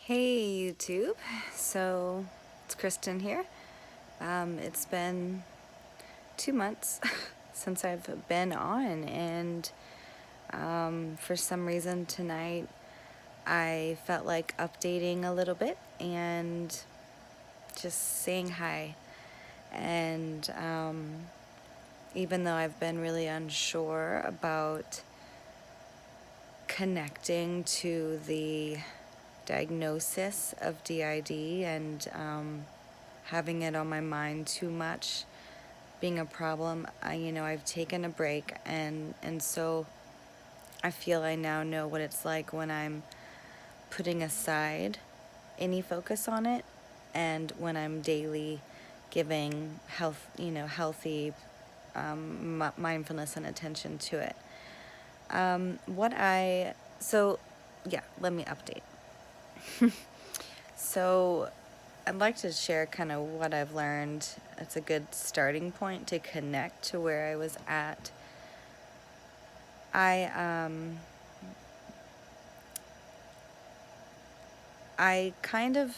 Hey YouTube, so it's Kristen here. It's been 2 months since I've been on, and for some reason tonight I felt like updating a little bit and just saying hi. And even though I've been really unsure about connecting to the diagnosis of DID and having it on my mind too much being a problem, I've taken a break, and so I feel I now know what it's like when I'm putting aside any focus on it, and when I'm daily giving healthy mindfulness and attention to it. Let me update. So I'd like to share kind of what I've learned. It's a good starting point to connect to where I was at. I kind of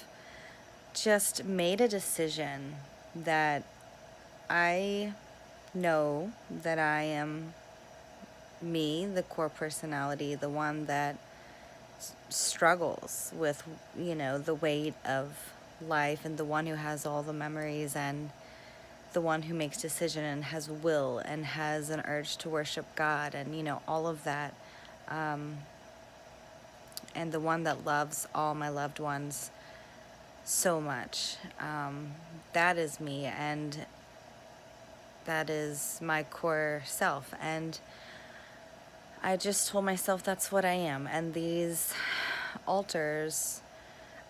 just made a decision that I know that I am me, the core personality, the one that struggles with, the weight of life, and the one who has all the memories, and the one who makes decision and has will and has an urge to worship God, and all of that, and the one that loves all my loved ones so much. That is me, and that is my core self, and I just told myself that's what I am. And these altars,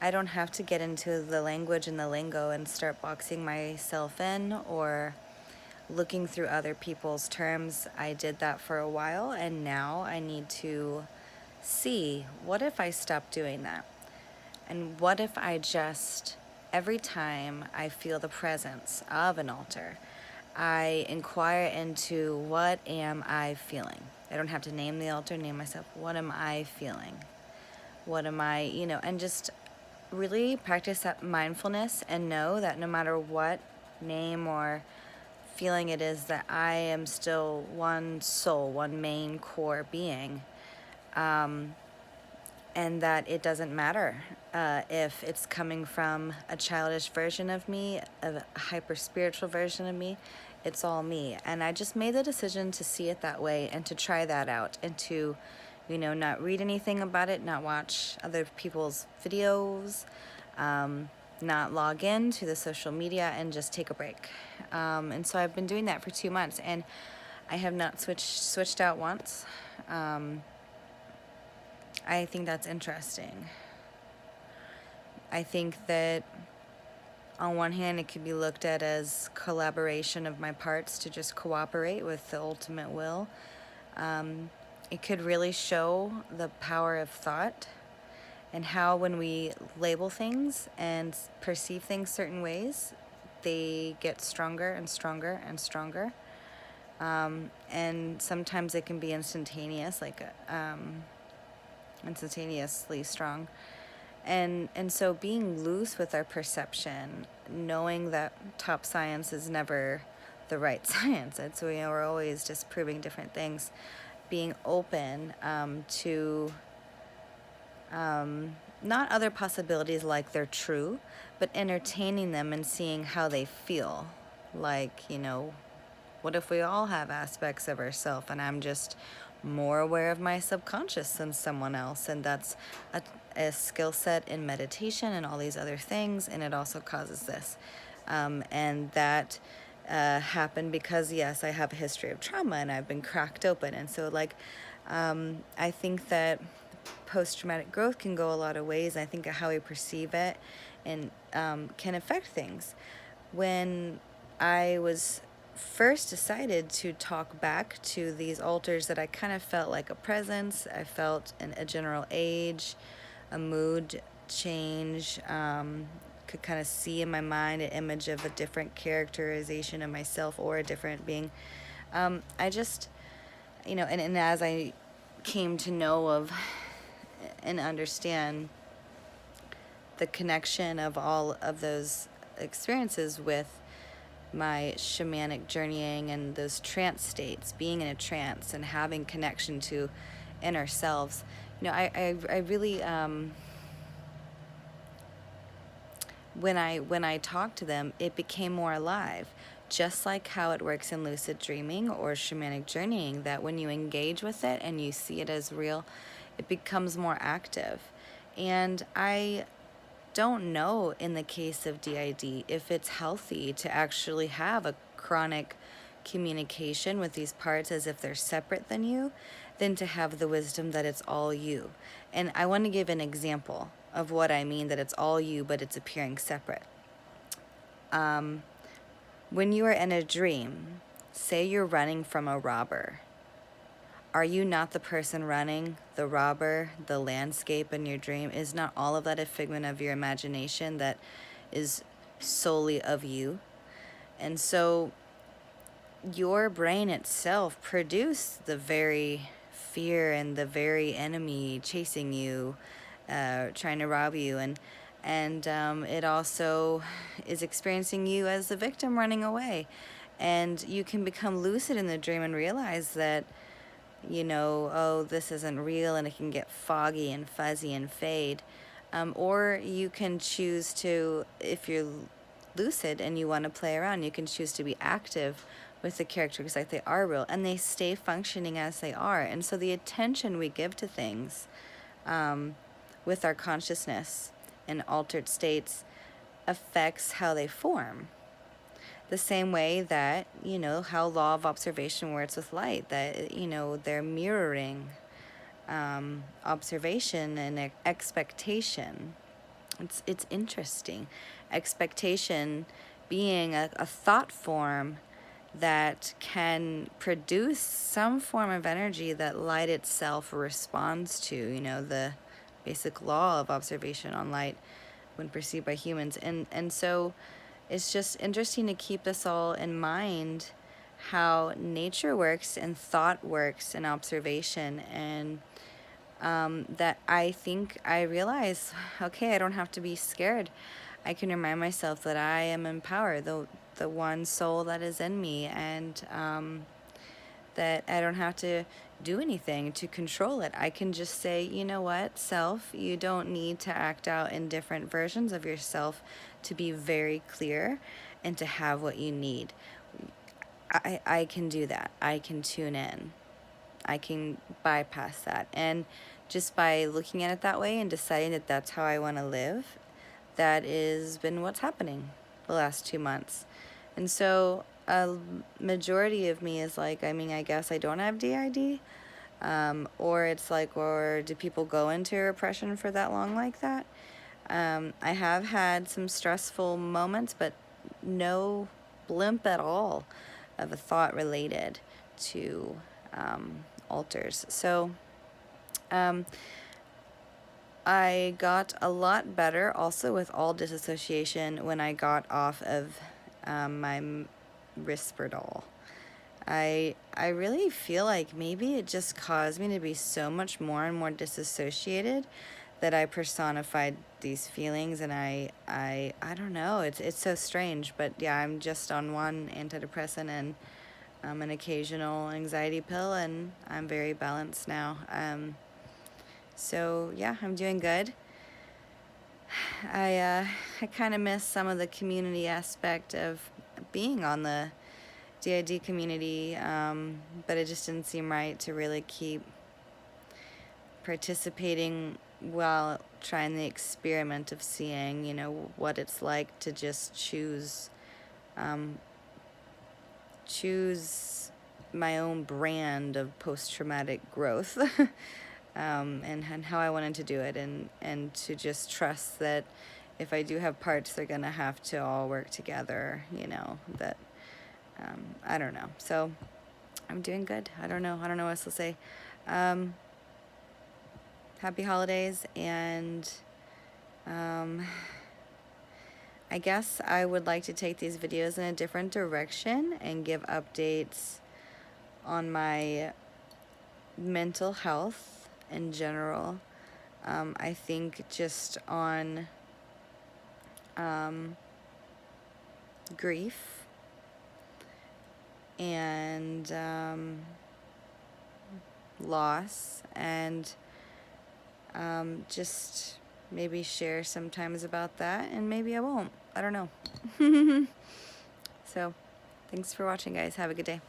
I don't have to get into the language and the lingo and start boxing myself in or looking through other people's terms. I did that for a while, and now I need to see, what if I stop doing that? And what if I just, every time I feel the presence of an altar, I inquire into, what am I feeling? I don't have to name the altar, name myself. What am I feeling? What am I, and just really practice that mindfulness and know that no matter what name or feeling it is, that I am still one soul, one main core being. And that it doesn't matter if it's coming from a childish version of me, a hyper spiritual version of me. It's all me. And I just made the decision to see it that way and to try that out, and to, not read anything about it, not watch other people's videos, not log in to the social media, and just take a break. And so I've been doing that for 2 months, and I have not switched out once. I think that's interesting. I think that on one hand, it could be looked at as collaboration of my parts to just cooperate with the ultimate will. It could really show the power of thought, and how when we label things and perceive things certain ways, they get stronger and stronger and stronger. And sometimes it can be instantaneous, instantaneously strong. And so being loose with our perception, knowing that top science is never the right science, and so we're always just proving different things, being open to not other possibilities like they're true, but entertaining them and seeing how they feel. Like, what if we all have aspects of ourselves, and I'm just more aware of my subconscious than someone else, and that's a skill set in meditation and all these other things, and it also causes this. And that happened because, yes, I have a history of trauma, and I've been cracked open, and so I think that post-traumatic growth can go a lot of ways. I think how we perceive it and can affect things. When I was first decided to talk back to these altars, that I kind of felt like a presence. I felt a general age, a mood change, could kind of see in my mind an image of a different characterization of myself or a different being. I just, and as I came to know of and understand the connection of all of those experiences with my shamanic journeying and those trance states, being in a trance and having connection to inner selves. I really, when I talked to them, it became more alive. Just like how it works in lucid dreaming or shamanic journeying, that when you engage with it and you see it as real, it becomes more active. And I don't know, in the case of DID, if it's healthy to actually have a chronic communication with these parts as if they're separate than you, than to have the wisdom that it's all you. And I want to give an example of what I mean, that it's all you, but it's appearing separate. When you are in a dream, say you're running from a robber, are you not the person running, the robber, the landscape in your dream? Is not all of that a figment of your imagination that is solely of you? And so your brain itself produced the very fear and the very enemy chasing you, trying to rob you, and it also is experiencing you as the victim running away. And you can become lucid in the dream and realize that, oh, this isn't real, and it can get foggy and fuzzy and fade. Or you can choose to, if you're lucid and you want to play around, you can choose to be active with the characters like they are real, and they stay functioning as they are. And so the attention we give to things with our consciousness in altered states affects how they form. The same way that, how law of observation works with light, that, they're mirroring observation and expectation. It's interesting. Expectation being a thought form that can produce some form of energy that light itself responds to, the basic law of observation on light when perceived by humans. And so it's just interesting to keep this all in mind, how nature works and thought works and observation. And that I think I realize, okay, I don't have to be scared. I can remind myself that I am empowered, the one soul that is in me, and that I don't have to do anything to control it. I can just say, you know what, self, you don't need to act out in different versions of yourself to be very clear and to have what you need. I can do that. I can tune in. I can bypass that. And just by looking at it that way and deciding that that's how I want to live, that has been what's happening the last 2 months. And so a majority of me is like, I guess I don't have DID. Or it's like, or do people go into repression for that long like that? I have had some stressful moments, but no blimp at all of a thought related to alters. So I got a lot better also with all disassociation when I got off of my Risperdal. I really feel like maybe it just caused me to be so much more and more disassociated that I personified these feelings, and I don't know, it's so strange, but yeah, I'm just on one antidepressant and an occasional anxiety pill, and I'm very balanced now. So yeah, I'm doing good. I kind of miss some of the community aspect of being on the DID community, but it just didn't seem right to really keep participating while trying the experiment of seeing, what it's like to just choose my own brand of post-traumatic growth. And how I wanted to do it, and to just trust that if I do have parts, they're gonna have to all work together, that I don't know. So I'm doing good. I don't know what else to say. Happy holidays, and I guess I would like to take these videos in a different direction and give updates on my mental health in general. I think just on grief and loss, and just maybe share sometimes about that, and maybe I won't. I don't know. So, thanks for watching, guys. Have a good day.